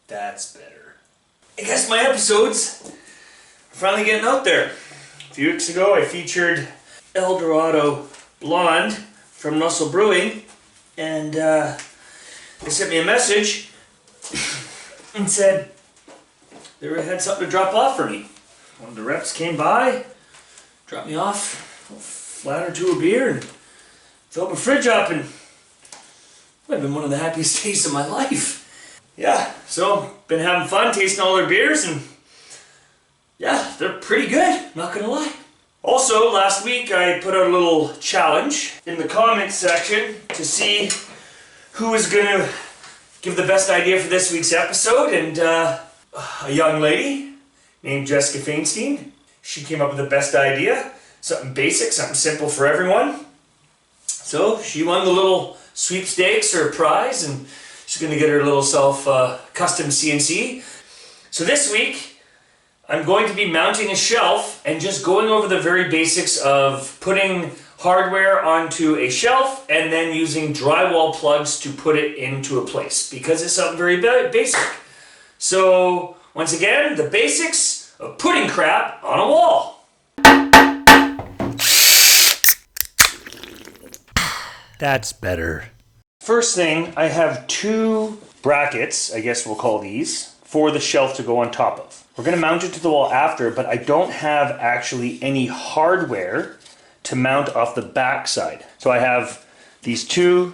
That's better. I guess my episodes are finally getting out there. A few weeks ago I featured El Dorado Blonde from Russell Brewing, and they sent me a message and said they had something to drop off for me. One of the reps came by, dropped me off a flat or two of beer, and filled my fridge up, and it's been one of the happiest days of my life. Yeah, so been having fun tasting all their beers, and yeah, they're pretty good, not gonna lie. Also, last week I put out a little challenge in the comments section to see who was gonna give the best idea for this week's episode, and a young lady named Jessica Feinstein, she came up with the best idea. Something basic, something simple for everyone. So she won the little sweepstakes or prize, and she's going to get her little custom CNC. So this week, I'm going to be mounting a shelf and just going over the very basics of putting hardware onto a shelf and then using drywall plugs to put it into a place, because it's something very basic. So once again, the basics of putting crap on a wall. That's better. First thing, I have two brackets, I guess we'll call these, for the shelf to go on top of. We're going to mount it to the wall after, but I don't have actually any hardware to mount off the back side. So I have these two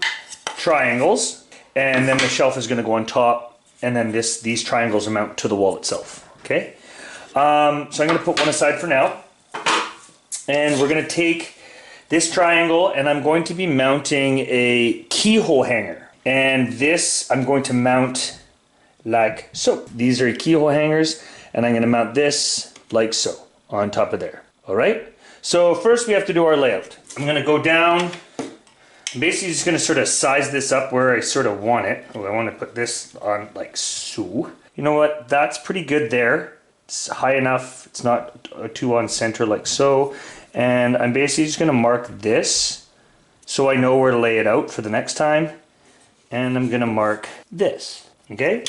triangles, and then the shelf is going to go on top, and then these triangles are mounted to the wall itself. Okay? So I'm going to put one aside for now, and we're going to take this triangle, and I'm going to be mounting a keyhole hanger. And this I'm going to mount like so. These are keyhole hangers, and I'm going to mount this like so on top of there. All right? So first we have to do our layout. I'm going to go down. I'm basically just going to sort of size this up where I sort of want it. Oh, I want to put this on like so. You know what? That's pretty good there. It's high enough. It's not too on center like so. And I'm basically just going to mark this so I know where to lay it out for the next time. And I'm going to mark this. Okay?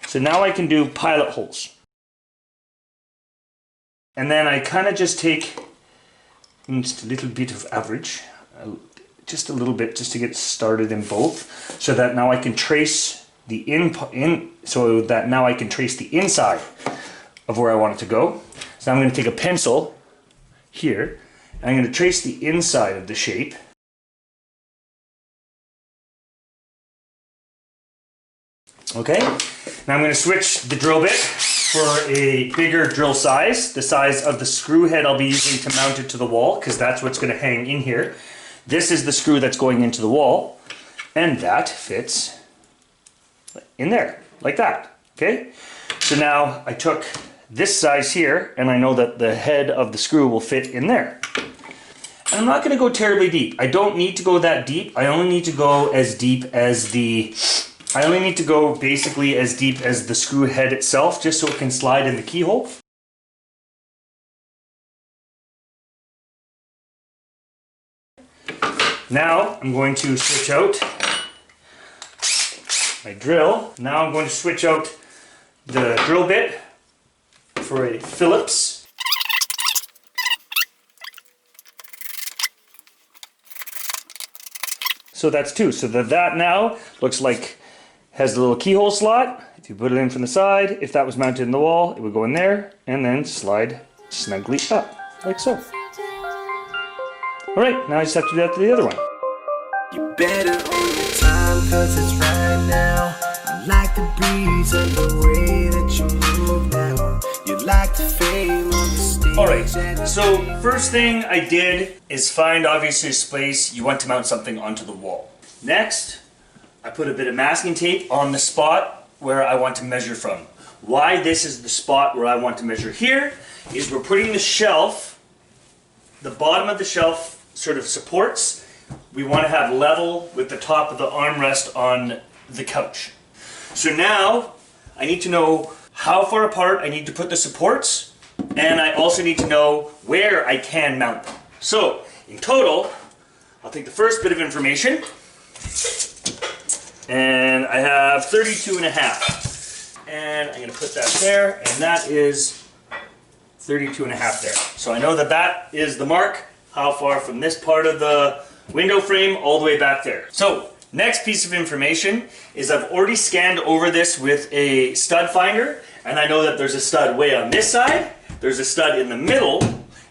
So now I can do pilot holes. And then I kind of just take just a little bit of average, just a little bit, just to get started in both, so that now I can trace the inside of where I want it to go. So I'm going to take a pencil here, and I'm going to trace the inside of the shape. Okay, now I'm going to switch the drill bit for a bigger drill size, the size of the screw head I'll be using to mount it to the wall, because that's what's going to hang in here. This is the screw that's going into the wall, and that fits in there, like that. Okay, so now I took this size here, and I know that the head of the screw will fit in there. And I'm not going to go terribly deep. I don't need to go that deep. I only need to go as deep as basically as deep as the screw head itself, just so it can slide in the keyhole. Now I'm going to switch out my drill. Now I'm going to switch out the drill bit for a Phillips. So that's two. So that now looks like has a little keyhole slot. If you put it in from the side, if that was mounted in the wall, it would go in there and then slide snugly up, like so. Alright, now I just have to do that to the other one. You better hold your time, cause it's right now. I like the breeze and the way that you move now. You like the fame on the stage. Alright, so first thing I did is find obviously a space you want to mount something onto the wall. Next, I put a bit of masking tape on the spot where I want to measure from. Why this is the spot where I want to measure here is we're putting the shelf, the bottom of the shelf sort of supports. We want to have level with the top of the armrest on the couch. So now I need to know how far apart I need to put the supports, and I also need to know where I can mount them. So in total, I'll take the first bit of information, and I have 32.5. And I'm going to put that there, and that is 32.5 there. So I know that that is the mark, how far from this part of the window frame all the way back there. So next piece of information is I've already scanned over this with a stud finder, and I know that there's a stud way on this side, there's a stud in the middle,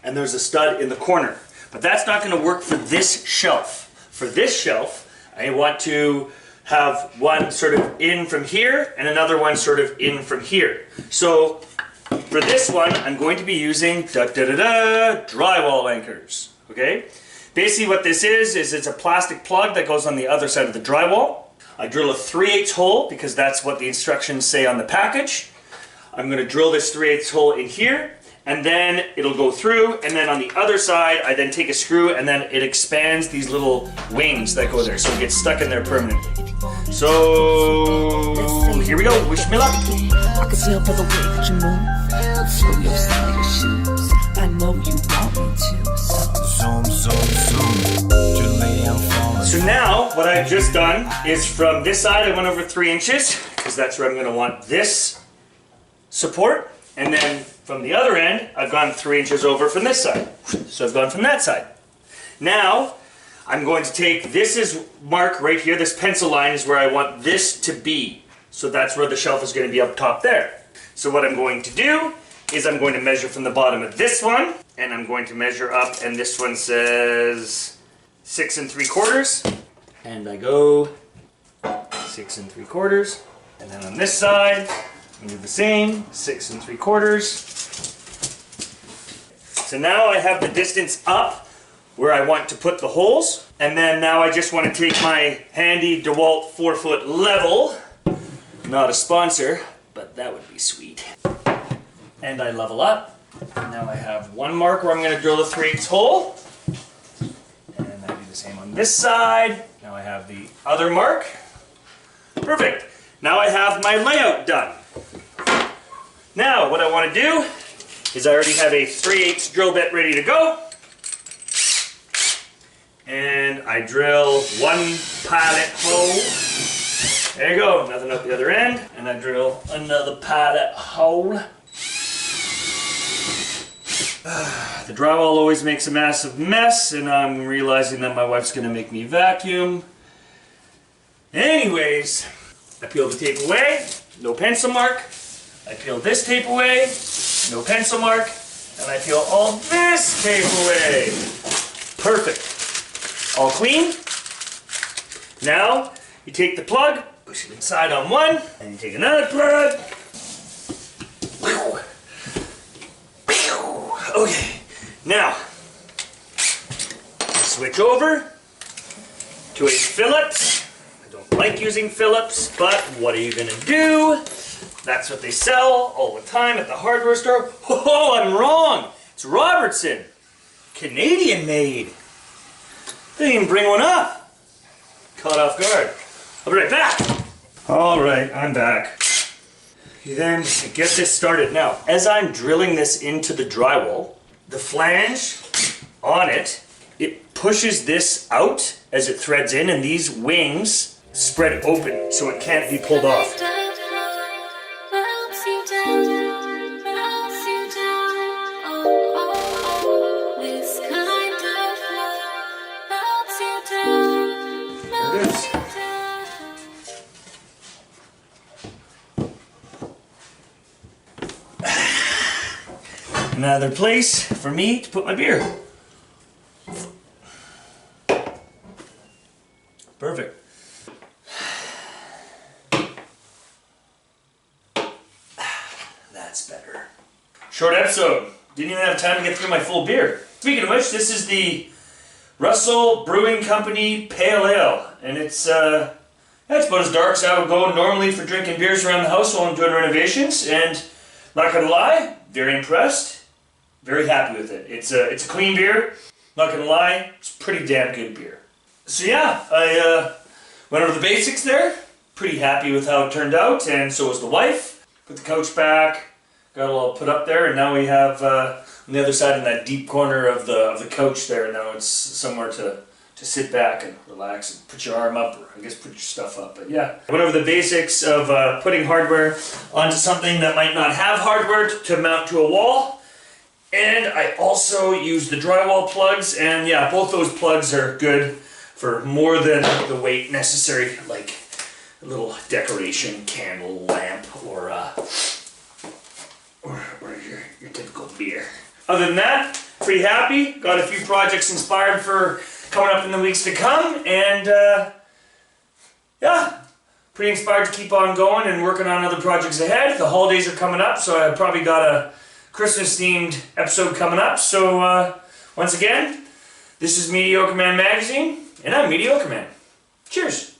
and there's a stud in the corner. But that's not going to work for this shelf. For this shelf, I want to have one sort of in from here and another one sort of in from here. So for this one, I'm going to be using drywall anchors. Okay? Basically what this is it's a plastic plug that goes on the other side of the drywall. I drill a 3/8 hole because that's what the instructions say on the package. I'm going to drill this 3/8 hole in here, and then it'll go through, and then on the other side I then take a screw and then it expands these little wings that go there, so it gets stuck in there permanently. So here we go. Wish me luck. I can tell by the way that you move. Screw your sneaker shoes. I know you want me to. Zoom, zoom, zoom. So now what I've just done is from this side I went over 3 inches because that's where I'm going to want this support, and then from the other end I've gone 3 inches over from this side. So I've gone from that side. Now I'm going to take this mark right here, this pencil line is where I want this to be. So that's where the shelf is going to be up top there. So what I'm going to do is I'm going to measure from the bottom of this one, and I'm going to measure up, and this one says 6 3/4, and I go 6 3/4, and then on this side I do the same, 6 3/4. So now I have the distance up where I want to put the holes, and then now I just want to take my handy Dewalt 4-foot level, not a sponsor, but that would be sweet. And I level up. Now I have one mark where I'm going to drill a 3/8 hole, and I do the same on this side. Now I have the other mark. Perfect. Now I have my layout done. Now what I want to do is I already have a 3/8 drill bit ready to go. And I drill one pilot hole. There you go, nothing up the other end. And I drill another pilot hole. The drywall always makes a massive mess, and I'm realizing that my wife's going to make me vacuum. Anyways, I peel the tape away, no pencil mark. I peel this tape away, no pencil mark. And I peel all this tape away. Perfect. All clean. Now, you take the plug, push it inside on one, and you take another plug. Okay, now, switch over to a Phillips. I don't like using Phillips, but what are you gonna do? That's what they sell all the time at the hardware store. Oh, I'm wrong. It's Robertson. Canadian made. They didn't even bring one up. Caught off guard. I'll be right back. All right, I'm back. You then get this started. Now, as I'm drilling this into the drywall, the flange on it, it pushes this out as it threads in, and these wings spread open so it can't be pulled off. Another place for me to put my beer. Perfect. That's better. Short episode. Didn't even have time to get through my full beer. Speaking of which, this is the Russell Brewing Company Pale Ale. And it's about as dark as I would go normally for drinking beers around the house while I'm doing renovations. And not gonna lie, very impressed. Very happy with it. It's a clean beer. Not gonna lie, it's pretty damn good beer. So yeah, I went over the basics there. Pretty happy with how it turned out, and so was the wife. Put the couch back, got it all put up there, and now we have on the other side in that deep corner of the couch there. Now it's somewhere to to sit back and relax and put your arm up, or I guess put your stuff up. But yeah, I went over the basics of putting hardware onto something that might not have hardware to mount to a wall. And I also used the drywall plugs, and yeah, both those plugs are good for more than the weight necessary, like a little decoration, candle, lamp, or your typical beer. Other than that, pretty happy. Got a few projects inspired for coming up in the weeks to come, and yeah, pretty inspired to keep on going and working on other projects ahead. The holidays are coming up, so I probably got a Christmas themed episode coming up. So once again, this is Mediocre Man Magazine, and I'm Mediocre Man. Cheers.